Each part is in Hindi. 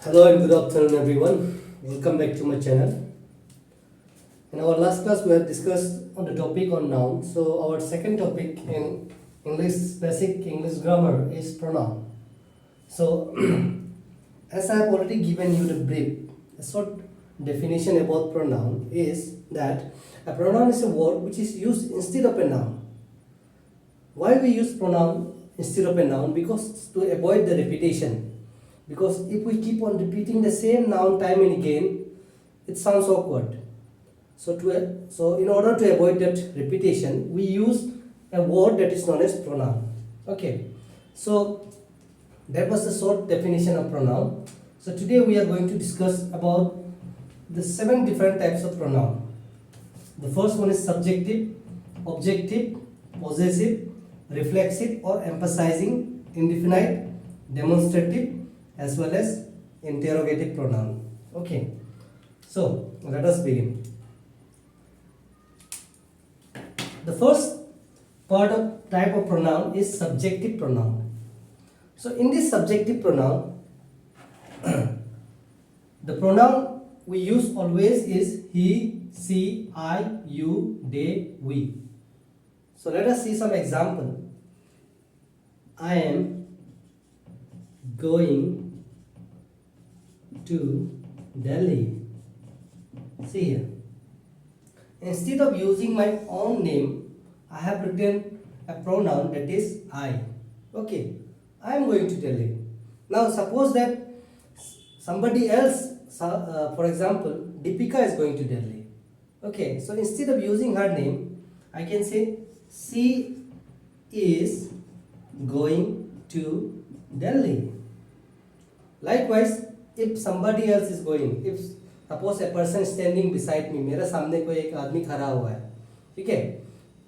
Hello and good afternoon everyone. Welcome back to my channel. In our last class we have discussed on the topic on noun. So our second topic in English basic English grammar is pronoun. So as I have already given you the brief, a short definition about pronoun is that a pronoun is a word which is used instead of a noun. Why we use pronoun instead of a noun? Because to avoid the repetition. Because if we keep on repeating the same noun time and again, it sounds awkward. So in order to avoid that repetition, we use a word that is known as pronoun. Okay. So that was the short definition of pronoun. So today we are going to discuss about the 7 different types of pronoun. The first one is subjective, objective, possessive, reflexive or emphasizing, indefinite, demonstrative, as well as interrogative pronoun. Okay, so let us begin. The first type of pronoun is subjective pronoun. So in this subjective pronoun, the pronoun we use always is he, she, I, you, they, we. So let us see some example. I am going to Delhi. See here. Instead of using my own name, I have written a pronoun that is I. Okay, I am going to Delhi. Now suppose that somebody else, for example, Deepika is going to Delhi. Okay, so instead of using her name, I can say she is going to Delhi. Likewise, if somebody else is going, if suppose a person standing beside me, मेरे सामने कोई एक आदमी खड़ा हुआ है, ठीक है,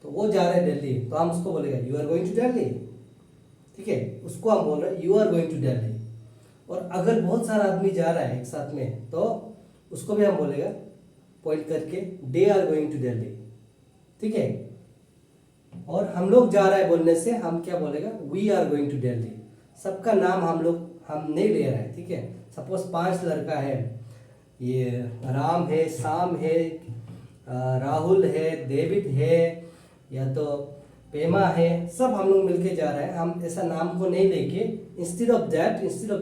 तो वो जा रहा है दिल्ली, तो हम उसको बोलेगा you are going to Delhi, ठीक है, उसको हम बोल रहे हैं you are going to Delhi. और अगर बहुत सारा आदमी जा रहा है एक साथ में, तो उसको भी हम बोलेगा पॉइंट करके they are going to Delhi, ठीक है. और हम लोग जा रहा है बोलने से हम क्या बोलेगा we are going to Delhi. सबका नाम हम नहीं ले रहे हैं, ठीक है. सपोज 5 लड़का है, ये राम है, शाम है, राहुल है, डेविड है, या तो पेमा है, सब हम लोग मिलके जा रहे हैं. हम ऐसा नाम को नहीं लेके, instead of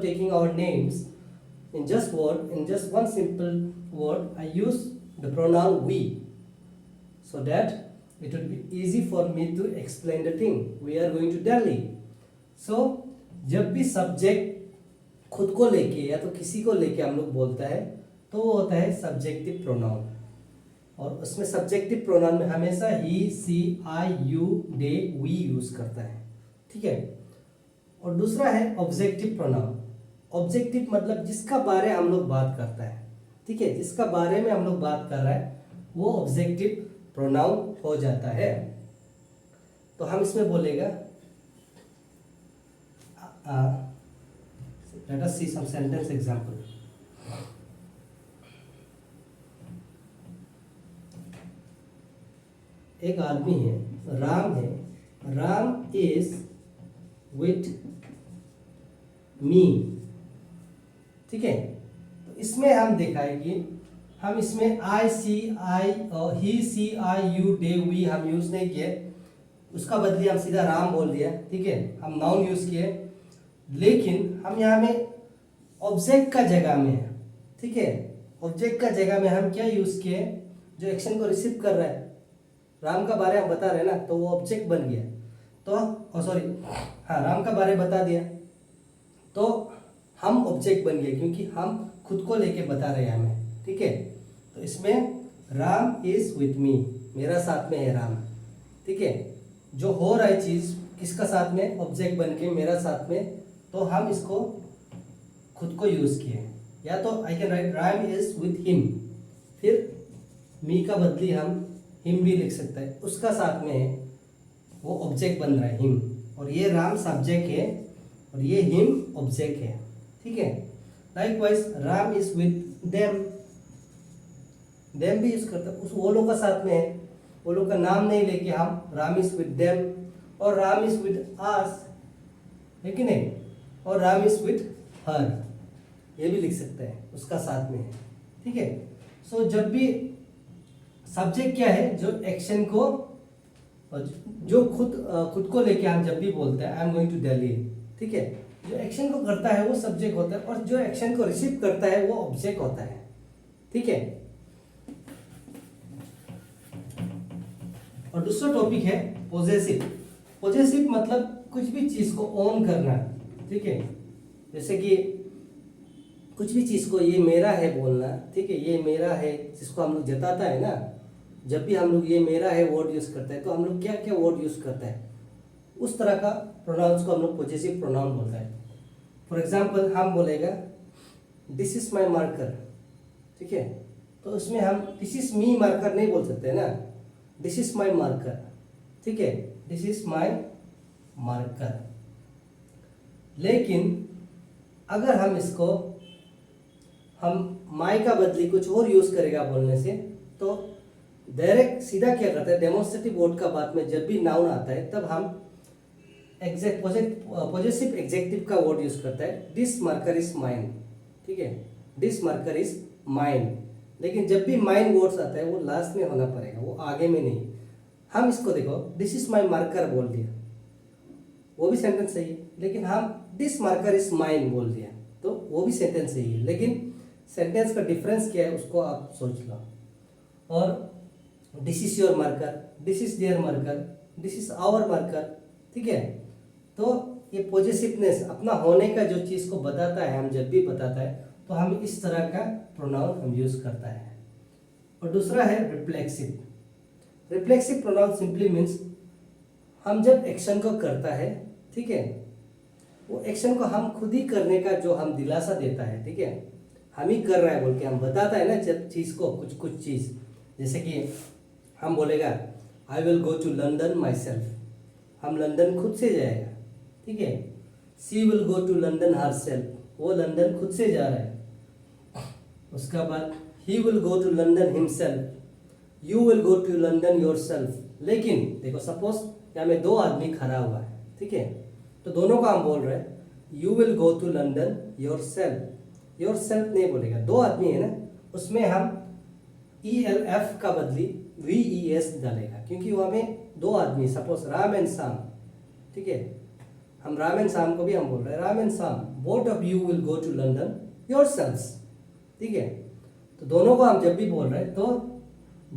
taking our names in just one simple word, I use the pronoun we, so that it would be easy for me to explain the thing. We are going to Delhi. So जब भी सब्जेक्ट खुद को लेके या तो किसी को लेके हम लोग बोलता है, तो वो होता है सब्जेक्टिव प्रोनाउन. और उसमें सब्जेक्टिव प्रोनाउन में हमेशा ही, सी, आई, यू, दे, वी यूज करता है, ठीक है. और दूसरा है ऑब्जेक्टिव प्रोनाउन. ऑब्जेक्टिव मतलब जिसका बारे हम लोग बात करता है, ठीक है, जिसका बारे में हम लोग बात कर रहे हैं, वो ऑब्जेक्टिव प्रोनाउन हो जाता है. तो हम इसमें बोलेगा let us see some sentence example. एक आदमी है, राम है, राम is with me, ठीक है. तो इसमें हम देखा है कि हम इसमें आई, सी, आई और ही, सी, आई, यू, दे, वी हम यूज नहीं किए. उसका बदले हम सीधा राम बोल दिया, ठीक है, हम नाउन यूज किए. लेकिन हम यहाँ में ऑब्जेक्ट का जगह में है, ठीक है, ऑब्जेक्ट का जगह में हम क्या यूज किए, जो एक्शन को रिसीव कर रहा है, राम का बारे हम बता रहे हैं ना, तो वो ऑब्जेक्ट बन गया. तो सॉरी, हाँ, राम का बारे बता दिया तो हम ऑब्जेक्ट बन गए, क्योंकि हम खुद को लेके बता रहे हैं हमें, ठीक है. तो इसमें राम इज विथ मी, मेरा साथ में है राम, ठीक है. जो हो रहा है चीज किसका साथ में, ऑब्जेक्ट बन के मेरा साथ में, तो हम इसको खुद को यूज किए. या तो I can write Ram is with him, फिर मी का बदली हम हिम भी लिख सकते हैं, उसका साथ में है, वो ऑब्जेक्ट बन रहा है हिम, और ये राम सब्जेक्ट है और ये हिम ऑब्जेक्ट है, ठीक है. Likewise Ram is with them, them भी यूज करते हैं, उस वो लोग का साथ में है, वो लोग का नाम नहीं लेके हम राम इज विथ देम, और राम इज विथ आस, है कि नहीं, और राम इज विथ हर. ये भी लिख सकते हैं, उसका साथ में है, ठीक है। सो जब भी सब्जेक्ट क्या है, जो एक्शन को जो खुद को लेके हम जब भी बोलते हैं I am going to Delhi, ठीक है, जो एक्शन को करता है वो सब्जेक्ट होता है और जो एक्शन को रिसीव करता है वो ऑब्जेक्ट होता है, ठीक है। और दूसरा टॉपिक है पोजेसिव। पोजेसिव मतलब कुछ भी चीज को ओन करना, ठीक है। जैसे कि कुछ भी चीज को ये मेरा है बोलना, ठीक है, ये मेरा है, जिसको हम लोग जताता है ना, जब भी हम लोग ये मेरा है वर्ड यूज करते हैं तो हम लोग क्या क्या वर्ड यूज करते हैं, उस तरह का प्रोनाउंस को हम लोग पॉजिटिव प्रोनाउन बोलते हैं। फॉर एग्जाम्पल हम बोलेगा दिस इज माई मार्कर, ठीक है, तो उसमें हम दिस इज मी मार्कर नहीं बोल सकते ना, दिस इज माई मार्कर, ठीक है, दिस इज माई मार्कर। लेकिन अगर हम इसको हम माई का बदली कुछ और यूज करेगा बोलने से, तो डायरेक्ट सीधा क्या करता है, डेमोन्स्ट्रेटिव वर्ड का बाद में जब भी नाउन आता है तब हम पॉजिटिव एग्जेक्टिव का वर्ड यूज करता है, दिस मार्कर इज माइन, ठीक है, दिस मार्कर इज माइन। लेकिन जब भी माइन वर्ड्स आता है वो लास्ट में होना पड़ेगा, वो आगे में नहीं। हम इसको देखो दिस इज माई मार्कर बोल दिया, वो भी सेंटेंस सही है, लेकिन हम दिस मार्कर इज माइन बोल दिया तो वो भी सेंटेंस सही है, लेकिन सेंटेंस का डिफरेंस क्या है उसको आप सोच लो। और this is your marker, this is their marker, this is our marker, ठीक है। तो ये पॉजिटिवनेस अपना होने का जो चीज़ को बताता है, हम जब भी बताता है तो हम इस तरह का प्रोनाउन हम यूज करता है। और दूसरा है reflexive. Reflexive pronoun simply means हम जब एक्शन को करता है, ठीक है, वो एक्शन को हम खुद ही करने का जो हम दिलासा देता है, ठीक है, हम ही कर रहा है बोल के हम बताता है ना जब चीज़ को, कुछ चीज़, जैसे कि हम बोलेगा I will go to London myself, हम लंदन खुद से जाएगा, ठीक है। She will go to London herself, वो लंदन खुद से जा रहा है। उसका बाद he will go to London himself, you will go to London yourself. लेकिन देखो सपोज यहाँ में दो आदमी खड़ा हुआ है, ठीक है, तो दोनों का हम बोल रहे हैं you will go to London yourself, yourself नहीं बोलेगा, दो आदमी है ना, उसमें हम ELF का बदली VES डालेगा, क्योंकि वहाँ में दो आदमी, सपोज राम एंड शाम, ठीक है, हम राम एंड शाम को भी हम बोल रहे हैं Ram and Shyam, both of you will go to London yourselves, ठीक है। तो दोनों को हम जब भी बोल रहे हैं तो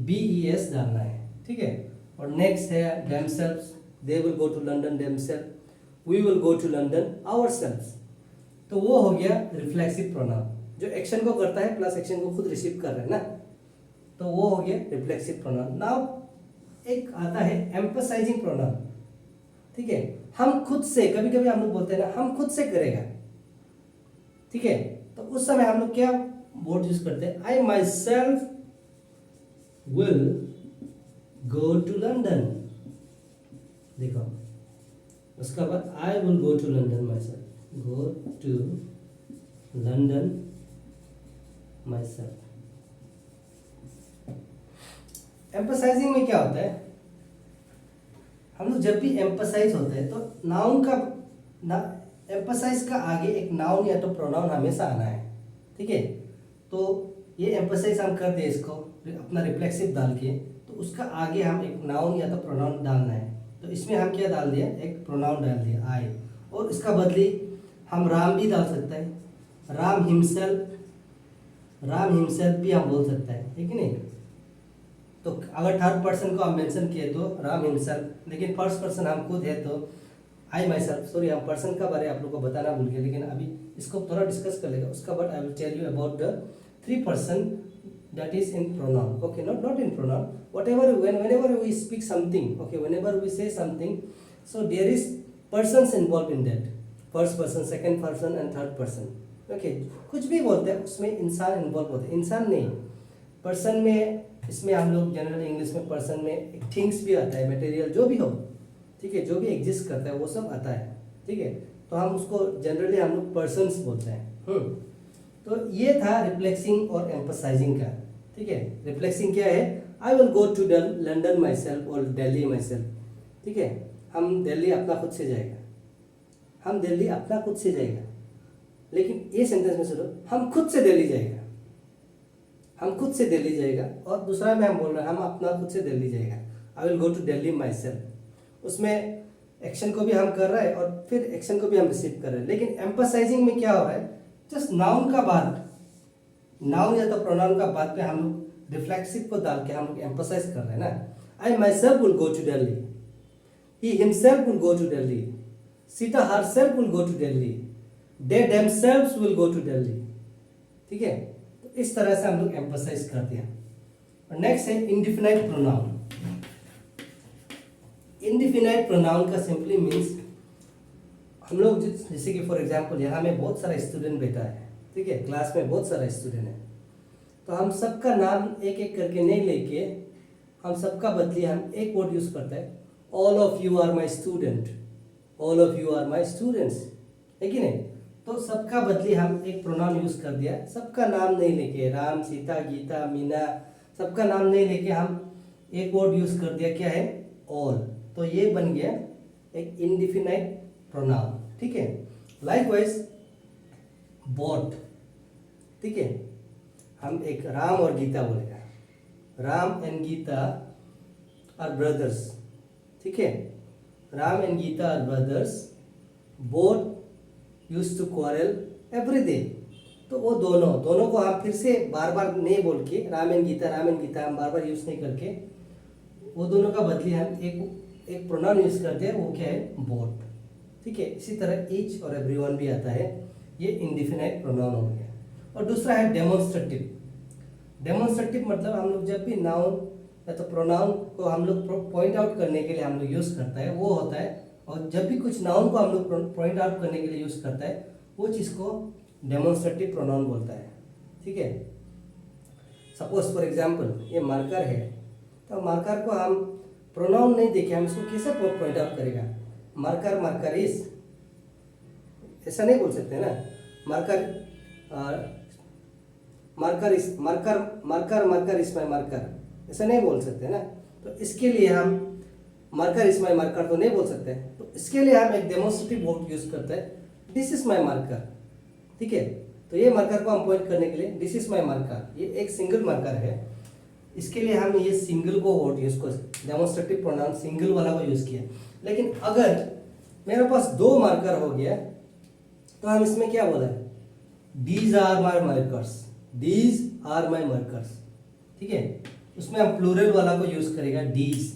BES डालना है, ठीक है। और नेक्स्ट है themselves, they will go to London themselves, we will go to London ourselves। तो वो हो गया रिफ्लेक्सिव प्रोनाउन, जो एक्शन को करता है प्लस एक्शन को खुद रिसीव कर रहा है ना, तो वो हो गया रिफ्लेक्सिव प्रोनाउन। नाउ एक आता है एम्फसाइजिंग प्रोनाउन, ठीक है, हम खुद से, कभी कभी हम लोग बोलते हैं ना हम खुद से करेगा, ठीक है, तो उस समय हम लोग क्या वर्ड यूज करते हैं, I myself will go to London, देखो उसका बाद I will go to London myself, go to London myself. Emphasising में क्या होता है, हम लोग जब भी एम्फसाइज होते हैं तो नाउन का एम्फसाइज का आगे एक नाउन या तो प्रोनाउन हमेशा आना है, ठीक है। तो ये एम्फसाइज हम कर दे इसको अपना रिफ्लेक्सिव डाल के, तो उसका आगे हम एक नाउन या तो प्रोनाउन डालना है, तो इसमें हम क्या डाल दिया, एक प्रोनाउन डाल दिया आई, और इसका बदली हम राम भी डाल सकते हैं, राम हिमसेल्फ, राम हिमसेल्फ भी हम बोल सकते हैं, ठीक है नहीं। तो अगर थर्ड पर्सन को हम मेंशन किए तो राम हिमसेल्फ, लेकिन फर्स्ट पर्सन हम खुद है तो आई माई सेल्फ। सॉरी हम पर्सन का बारे आप लोग को बताना भूल गए, लेकिन अभी इसको थोड़ा डिस्कस कर लेगा, उसका बाद I will tell you about the 3 person that is in pronoun, okay, not in pronoun, whenever we speak something, okay, whenever we say something, so there is persons involved in that, first person, second person and third person, okay, कुछ भी बोलते हैं उसमें इंसान इन्वॉल्व होते हैं, इंसान नहीं, पर्सन में, इसमें हम लोग जनरल इंग्लिश में पर्सन में थिंग्स भी आता है, मटेरियल जो भी हो, ठीक है, जो भी एग्जिस्ट करता है वो सब आता है, ठीक है, तो हम उसको जनरली हम लोग पर्सन्स बोलते हैं। तो ये था रिफ्लेक्सिंग और एम्फसाइजिंग का, ठीक है। रिफ्लेक्सिंग क्या है, I will go to London myself और दिल्ली माई सेल्फ, ठीक है, हम दिल्ली अपना खुद से जाएगा, हम दिल्ली अपना खुद से जाएगा, लेकिन ये सेंटेंस में सुनो, हम खुद से दिल्ली जाएगा, हम खुद से दिल्ली जाएगा। और दूसरा में हम बोल रहे हैं हम अपना खुद से दिल्ली जाएगा, I will go to Delhi myself. उसमें एक्शन को भी हम कर रहे हैं और फिर एक्शन को भी हम रिसीव कर रहे हैं। लेकिन एम्फसाइजिंग में क्या हो रहा है, जस्ट नाउन का बाद, नाउन या तो प्रोनाउन का बाद पे हम लोग रिफ्लेक्सिव को डाल के हम लोग एम्फसाइज कर रहे हैं ना। I myself will go to Delhi, he himself will go to Delhi, Sita herself will go to Delhi, they themselves will go to Delhi. ठीक है, तो इस तरह से हम लोग एम्फसाइज करते हैं। और नेक्स्ट है इंडिफिनाइट प्रोनाउन। इंडिफिनाइट प्रोनाउन का सिंपली मीन्स हम लोग जैसे कि फॉर एग्जांपल यहाँ में बहुत सारा स्टूडेंट बैठा है, ठीक है, क्लास में बहुत सारा स्टूडेंट है, तो हम सबका नाम एक एक करके नहीं लेके हम सबका बदले हम एक वर्ड यूज करते हैं, all of you are my student, all of you are my students, है कि नहीं। तो सबका बदले हम एक प्रोनाउन यूज कर दिया, सबका नाम नहीं लेके, राम सीता गीता मीना, सबका नाम नहीं लेके हम एक वर्ड यूज कर दिया, क्या है, ऑल। तो ये बन गया एक इंडिफिनाइट प्रोनाउन। ठीक है, लाइकवाइज बॉट, ठीक है, हम एक राम और गीता बोलेगा, Ram and Geeta are brothers, ठीक है, Ram and Geeta are brothers, both used to quarrel every day. तो वो दोनों को हम फिर से बार बार नहीं बोल के राम एंड गीता हम बार बार यूज नहीं करके वो दोनों का बदले हम एक प्रोनाउन यूज करते हैं, वो क्या है, बोथ। ठीक है, इसी तरह ईच और एवरीवन भी आता है, ये इंडिफिनाइट प्रोनाउन हो गया। और दूसरा है डेमोन्स्ट्रेटिव। डेमोन्स्ट्रेटिव मतलब हम लोग जब भी नाउन या तो प्रोनाउन को हम लोग पॉइंट आउट करने के लिए हम लोग यूज करता है वो होता है, और जब भी कुछ नाउन को हम लोग पॉइंट आउट करने के लिए यूज करता है वो चीज़ को डेमोन्स्ट्रेटिव प्रोनाउन बोलता है। ठीक है, सपोज फॉर एग्जाम्पल ये मार्कर है, तो मार्कर को हम प्रोनाउन नहीं देखे हम इसको कैसे पॉइंट आउट करेगा, मार्कर मार्करिस, ऐसा नहीं बोल सकते ना, मार्कर मार्कर इस माई मार्कर, ऐसा नहीं बोल सकते ना। तो इसके लिए हम मार्कर इस माई मार्कर तो नहीं बोल सकते, तो इसके लिए हम एक डेमोन्स्ट्रेटिव वर्ड यूज करते हैं, दिस इज माई मार्कर। ठीक है, तो ये मार्कर को हम पॉइंट करने के लिए दिस इज माई मार्कर, ये एक सिंगल मार्कर है, इसके लिए हम ये सिंगल को वर्ड यूज कर, डेमोन्स्ट्रेटिव प्रोनाउन सिंगल वाला को यूज किया। लेकिन अगर मेरे पास दो मार्कर हो गया तो हम इसमें क्या बोला, these are my markers, these are my markers. ठीक है, उसमें हम प्लूरल वाला को यूज करेगा दीज,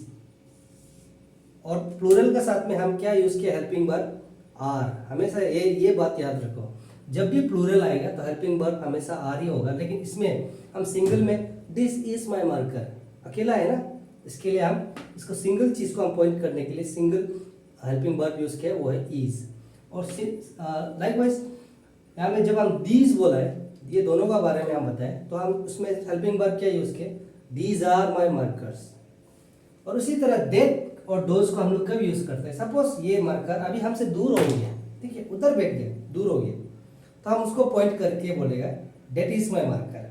और प्लूरल के साथ में हम क्या यूज किया, हेल्पिंग वर्ब आर। हमेशा ये बात याद रखो, जब भी प्लूरल आएगा तो हेल्पिंग वर्ब हमेशा आर ही होगा। लेकिन इसमें हम सिंगल में दिस इज माई मार्कर अकेला है ना, इसके लिए हम इसको सिंगल चीज को हम पॉइंट करने के लिए सिंगल हेल्पिंग वर्ब यूज किया, वो है इज। और लाइकवाइज यहाँ में जब हम दीज बोला है, ये दोनों का बारे में हम बताएं, तो हम उसमें हेल्पिंग वर्ब क्या यूज किए, दीज आर माई मार्कर्स। और उसी तरह दैट और दोज को हम लोग कब यूज करते हैं, सपोज ये मार्कर अभी हमसे दूर हो गया, ठीक है, उधर बैठ गया, दूर हो गया, तो हम उसको पॉइंट करके बोलेगा दैट इज माई मार्कर।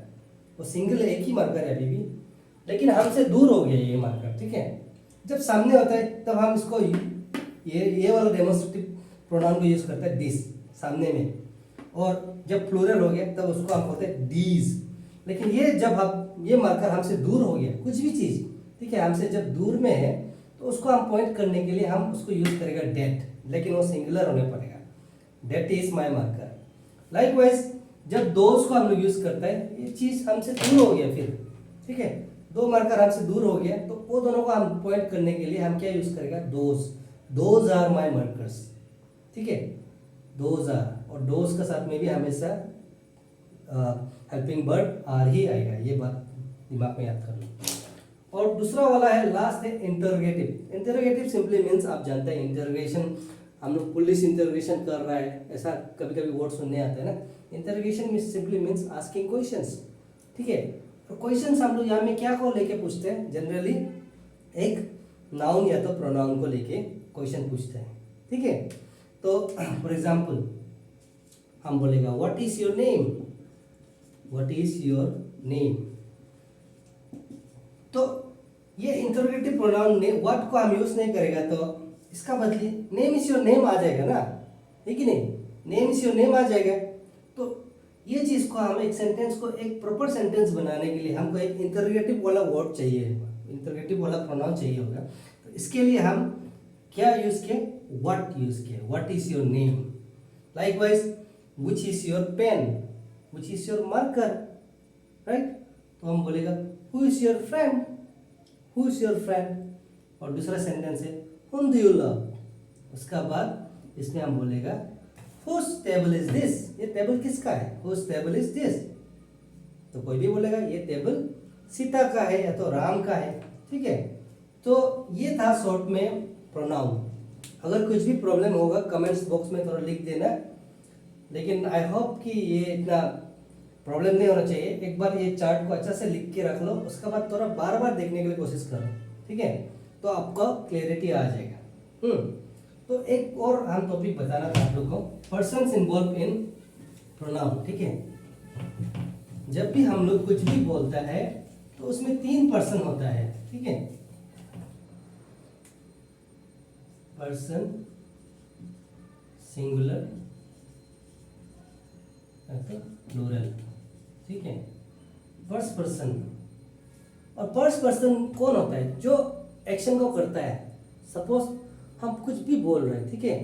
वो सिंगल एक ही मार्कर है अभी भी, लेकिन हमसे दूर हो गया ये मार्कर। ठीक है, जब सामने होता है तब हम इसको ये वाला डेमोन्स्ट्रेटिव प्रोनाउन को यूज करते हैं दिस सामने में, और जब प्लूरल हो गया तब उसको हम बोलते हैं दीज। लेकिन ये जब हम ये मार्कर हमसे दूर हो गया कुछ भी चीज, ठीक है, हमसे जब दूर में है तो उसको हम पॉइंट करने के लिए हम उसको यूज करेगा डेट, लेकिन वो सिंगुलर होने पड़ेगा, that is my marker. Likewise जब दोज को हम लोग यूज करता है, ये चीज हमसे दूर हो गया फिर, ठीक है, दो मार्कर हमसे दूर हो गया, तो वो दोनों को हम पॉइंट करने के लिए हम क्या यूज करेगा, those, those are my markers. ठीक है, दोज आर, और दोज के साथ में भी हमेशा हेल्पिंग वर्ब आर ही आएगा, ये बात दिमाग में याद कर लो। और दूसरा वाला है लास्ट है इंटरोगेटिव। इंटरोगेटिव सिंपली मीन्स आप जानते हैं इंटरोगेशन, हम लोग पुलिस इंटरोगेशन कर रहा है, ऐसा कभी कभी वर्ड सुनने आते हैं ना। Interrogation simply means asking questions. ठीक है, तो क्वेश्चंस हम लोग यहाँ में क्या को लेके पूछते हैं, जनरली एक नाउन या तो प्रोनाउन को लेके क्वेश्चन पूछते हैं। ठीक है, तो फॉर एग्जाम्पल हम बोलेगा what is your name, what is your name. तो ये इंटरोगेटिव प्रोनाउन ने व्हाट को हम यूज नहीं करेगा, तो इसका बदले नेम इज योर नेम आ जाएगा ना, है कि नहीं, नेम इज योर नेम आ जाएगा। तो ये चीज़ को हम एक सेंटेंस को एक प्रॉपर सेंटेंस बनाने के लिए हमको एक इंटरोगेटिव वाला वर्ड चाहिए, इंटरोगेटिव वाला प्रोनाउन चाहिए होगा। तो इसके लिए हम क्या यूज़ किए, व्हाट यूज़ किए, what is your name. Likewise which is your pen, which is your marker, right. तो हम बोलेगा who is your friend, who is your friend. और दूसरा सेंटेंस है whom do you love। उसका बाद इसमें हम बोलेगा whose table is this, ये टेबल किसका है, whose table is this। तो कोई भी बोलेगा ये टेबल सीता का है या तो राम का है, ठीक है। तो ये था शॉर्ट में प्रोनाउन। अगर कुछ भी प्रॉब्लम होगा कमेंट्स बॉक्स में थोड़ा लिख देना, लेकिन आई होप कि ये इतना प्रॉब्लम नहीं होना चाहिए। एक बार ये चार्ट को अच्छा से लिख के रख लो, उसके बाद थोड़ा बार बार देखने के लिए कोशिश करो, ठीक है, तो आपको क्लियरिटी आ जाएगा। तो एक और हम टॉपिक बताना था आप लोग को, पर्सन्स इन्वॉल्व इन प्रोनाउन, ठीक है। जब भी हम लोग कुछ भी बोलता है तो उसमें 3 पर्सन होता है, ठीक है। पर्सन सिंगुलर प्लूरल, ठीक है। फर्स्ट पर्सन, और फर्स्ट पर्सन कौन होता है, जो एक्शन को करता है। सपोज हम कुछ भी बोल रहे हैं, ठीक है,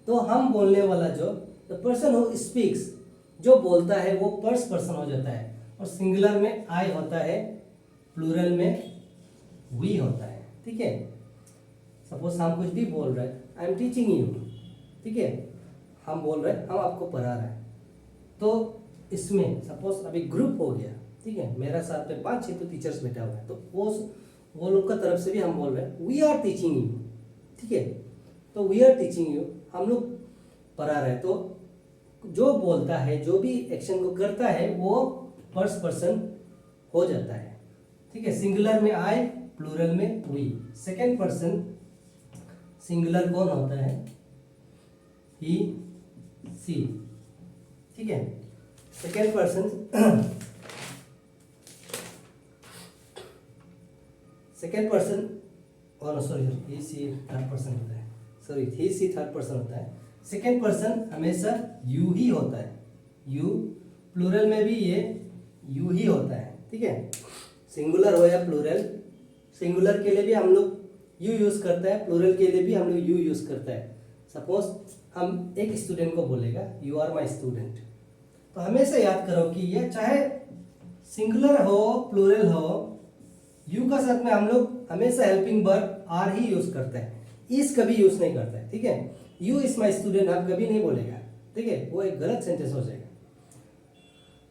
तो हम बोलने वाला जो द पर्सन हु स्पीक्स, जो बोलता है वो फर्स्ट पर्सन हो जाता है। और सिंगुलर में आई होता है, प्लूरल में वी होता है, ठीक है। सपोज हम कुछ भी बोल रहे हैं, आई एम टीचिंग यू, ठीक है, हम बोल रहे हैं, हम आपको पढ़ा रहे हैं। तो इसमें सपोज अभी ग्रुप हो गया, ठीक है, मेरा साथ में 5-6 तो टीचर्स बैठा हुआ है, तो वो लोग का तरफ से भी हम बोल रहे हैं वी आर टीचिंग यू, ठीक है। तो वी आर टीचिंग यू, हम लोग पढ़ा रहे हैं। तो जो बोलता है, जो भी एक्शन को करता है वो फर्स्ट पर्सन हो जाता है, ठीक है। सिंगुलर में आई, प्लूरल में वी। सेकेंड पर्सन सिंगुलर कौन होता है, ही सी, ठीक है। सेकेंड पर्सन सेकेंड पर्सन, और सॉरी ही सी थर्ड पर्सन होता है, सॉरी ही सी थर्ड पर्सन होता है। सेकेंड पर्सन हमेशा यू ही होता है, यू, प्लूरल में भी ये यू ही होता है, ठीक है। सिंगुलर हो या प्लूरल, सिंगुलर के लिए भी हम लोग यू यूज़ करते हैं, प्लूरल के लिए भी हम लोग यू यूज़ करते हैं। सपोज हम एक स्टूडेंट को बोलेगा यू आर माई स्टूडेंट, तो हमेशा याद करो कि ये चाहे सिंगुलर हो प्लूरल हो, यू का साथ में हम लोग हमेशा हेल्पिंग वर्ब आर ही यूज करते हैं, इस कभी यूज नहीं करते हैं, ठीक है। यू इज माई स्टूडेंट आप कभी नहीं बोलेगा, ठीक है, वो एक गलत सेंटेंस हो जाएगा।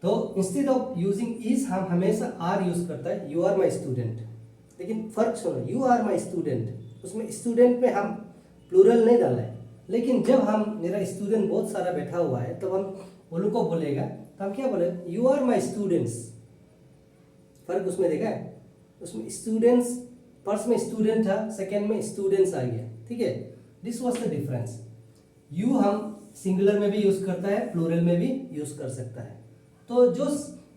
तो इंस्टेड ऑफ यूजिंग इज हम हमेशा आर यूज करता है, यू आर माई स्टूडेंट। लेकिन फर्क सुनो, यू आर माई स्टूडेंट, उसमें स्टूडेंट में हम प्लूरल नहीं डाला है। लेकिन जब हम मेरा स्टूडेंट बहुत सारा बैठा हुआ है तब हम वो लोग को बोलेगा, तो हम क्या बोले, यू आर माई स्टूडेंट्स। फर्क उसमें देखा है, उसमें स्टूडेंट्स, फर्स्ट में स्टूडेंट था, सेकेंड में स्टूडेंट्स आ गया, ठीक है। This was the difference. You हम सिंगुलर में भी यूज करता है, प्लूरल में भी यूज कर सकता है। तो जो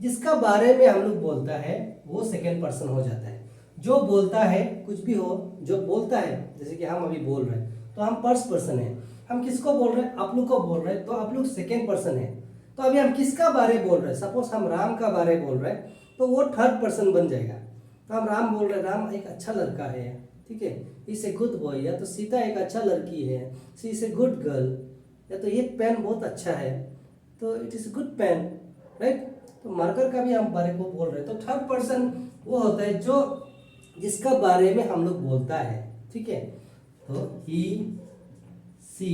जिसका बारे में हम लोग बोलता है वो सेकेंड पर्सन हो जाता है। जो बोलता है कुछ भी हो, जो बोलता है, जैसे कि हम अभी बोल रहे हैं तो हम फर्स्ट पर्सन है। हम किसको बोल रहे हैं, आप लोग को बोल रहे हैं, तो आप लोग सेकेंड पर्सन है। तो अभी हम किसका बारे बोल रहे हैं, सपोज हम राम का बारे बोल रहे हैं तो वो थर्ड पर्सन बन जाएगा। तो हम राम बोल रहे हैं, राम एक अच्छा लड़का है, ठीक है, इज ए गुड बॉय, या तो सीता एक अच्छा लड़की है, she is a good girl, या तो ये पेन बहुत अच्छा है तो it is good pen, right. तो मार्कर का भी हम बारे को बोल रहे हैं, तो थर्ड पर्सन वो होता है जो जिसका बारे में हम लोग बोलता है, ठीक है। तो ही सी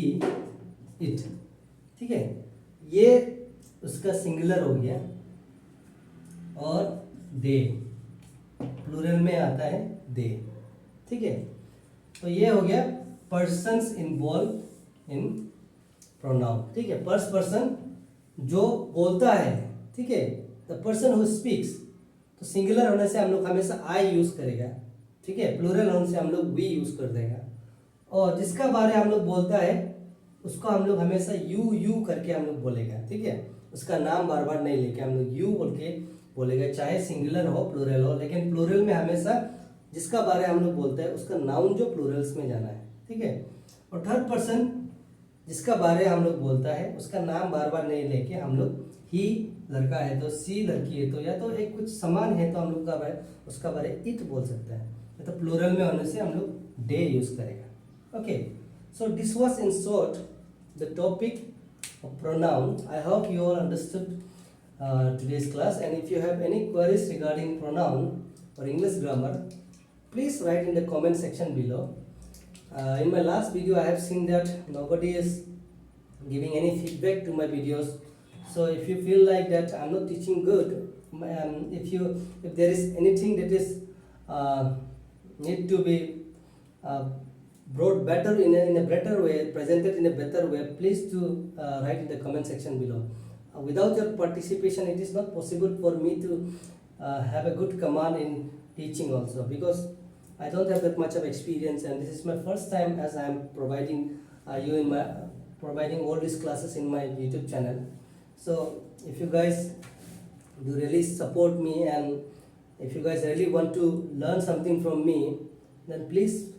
इट, ठीक है, ये उसका सिंगुलर हो गया। और दे प्लूरल में आता है दे, ठीक है। तो ये हो गया पर्सन्स इन्वॉल्व इन प्रोनाउन, ठीक है। फर्स्ट पर्सन जो बोलता है, ठीक है, द पर्सन हु स्पीक्स। तो सिंगुलर होने से हम लोग हमेशा आई यूज करेगा, ठीक है, प्लूरल होने से हम लोग वी यूज कर देगा। और जिसका बारे हम लोग बोलता है उसको हम लोग हमेशा यू यू करके हम लोग बोलेगा, ठीक है। उसका नाम बार बार नहीं लेके हम लोग यू बोल के बोलेगा, चाहे सिंगुलर हो प्लूरल हो। लेकिन प्लूरल में हमेशा जिसका बारे हम लोग बोलते हैं उसका नाउन जो प्लूरल्स में जाना है, ठीक है। और थर्ड पर्सन जिसका बारे हम लोग बोलता है उसका नाम बार बार नहीं लेके हम लोग ही लड़का है तो सी लड़की है तो या तो एक कुछ समान है तो हम लोग का बारे उसका बारे इट बोल सकता है, या तो प्लूरल में होने से हम लोग डे यूज करेगा। Okay, so this was in short the topic of pronoun. I hope you all understood today's class, and if you have any queries regarding pronoun or English grammar, please write in the comment section below. In my last video I have seen that nobody is giving any feedback to my videos, so if you feel like that I'm not teaching good, if there is anything that is need to be uh, brought better in a better way, presented in a better way, please do write in the comment section below. Without your participation it is not possible for me to have a good command in teaching also, because I don't have that much of experience, and this is my first time as I am providing providing all these classes in my YouTube channel. So if you guys do really support me, and if you guys really want to learn something from me, then please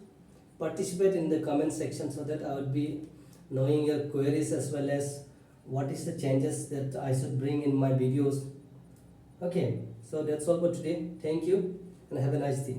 participate in the comment section so that I would be knowing your queries as well as what is the changes that I should bring in my videos. Okay, so that's all for today. Thank you and have a nice day.